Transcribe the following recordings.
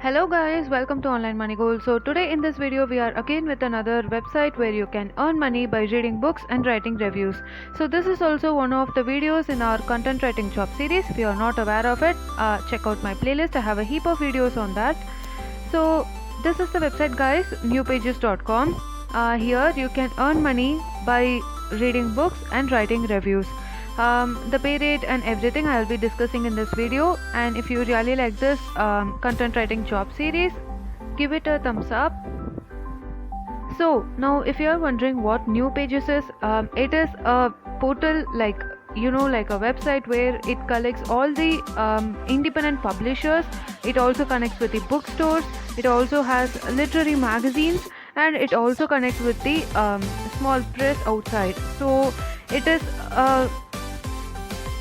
Hello guys, welcome to Online Money Goals. So today in this video we are again with another website where you can earn money by reading books and writing reviews. So this is also one of the videos in our content writing job series. If you are not aware of it, check out my playlist. I have a heap of videos on that. So this is the website guys, newpages.com. Here you can earn money by reading books and writing reviews. The pay rate and everything I'll be discussing in this video, and if you really like this content writing job series, give it a thumbs up. So now if you are wondering what New Pages is, it is a portal like a website where it collects all the independent publishers. It also connects with the bookstores, it also has literary magazines, and it also connects with the small press outside. So it is a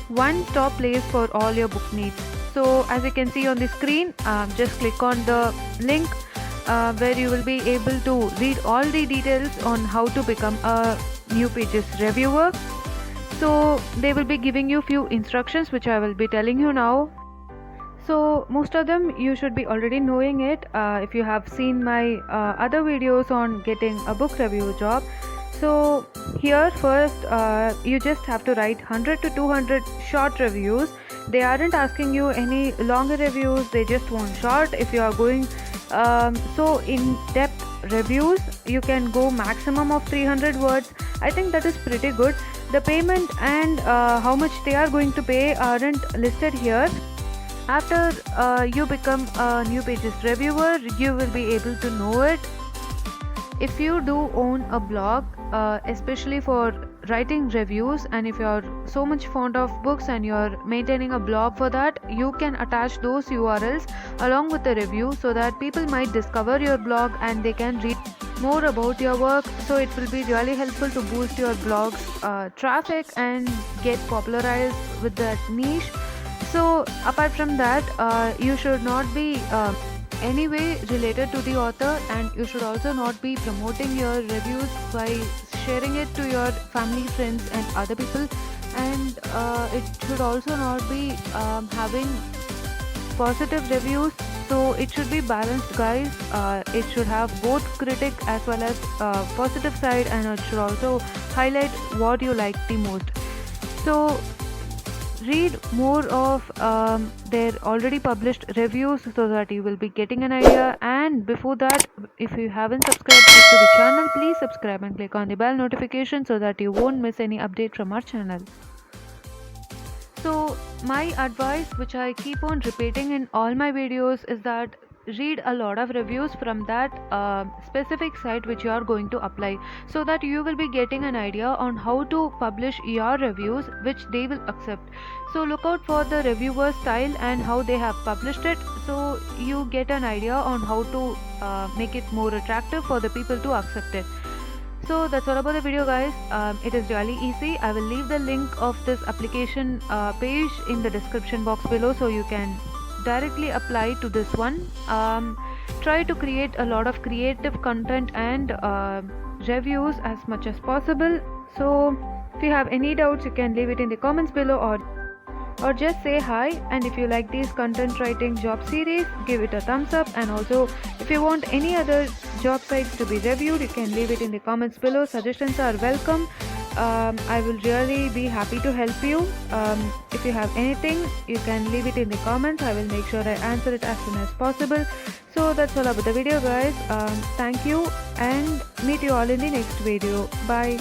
one-stop place for all your book needs. So as you can see on the screen, just click on the link where you will be able to read all the details on how to become a New Pages reviewer. So they will be giving you few instructions which I will be telling you now. So most of them you should be already knowing it if you have seen my other videos on getting a book review job. So here first you just have to write 100 to 200 short reviews. They aren't asking you any longer reviews, they just want short. If you are going so in-depth reviews, you can go maximum of 300 words. I think that is pretty good. The payment and how much they are going to pay aren't listed here. After you become a New Pages reviewer, you will be able to know it. If you do own a blog, especially for writing reviews, and if you are so much fond of books and you are maintaining a blog for that, you can attach those URLs along with the review so that people might discover your blog and they can read more about your work. So it will be really helpful to boost your blog's traffic and get popularized with that niche. So apart from that, you should not be anyway related to the author, and you should also not be promoting your reviews by sharing it to your family, friends and other people, and it should also not be having positive reviews. So it should be balanced guys. It should have both critic as well as positive side, and it should also highlight what you like the most. So read more of their already published reviews so that you will be getting an idea. And before that, if you haven't subscribed to the channel, please subscribe and click on the bell notification so that you won't miss any update from our channel. So my advice, which I keep on repeating in all my videos, is that read a lot of reviews from that specific site which you are going to apply, so that you will be getting an idea on how to publish your reviews which they will accept. So look out for the reviewer style and how they have published it, so you get an idea on how to make it more attractive for the people to accept it. So that's all about the video guys. It is really easy. I will leave the link of this application page in the description box below, so you can directly apply to this one. Try to create a lot of creative content and reviews as much as possible. So if you have any doubts, you can leave it in the comments below, or just say hi. And if you like these content writing job series, give it a thumbs up. And also if you want any other job sites to be reviewed, you can leave it in the comments below. Suggestions are welcome. I will really be happy to help you. If you have anything, you can leave it in the comments. I will make sure I answer it as soon as possible. So that's all about the video guys. Thank you, and meet you all in the next video. Bye.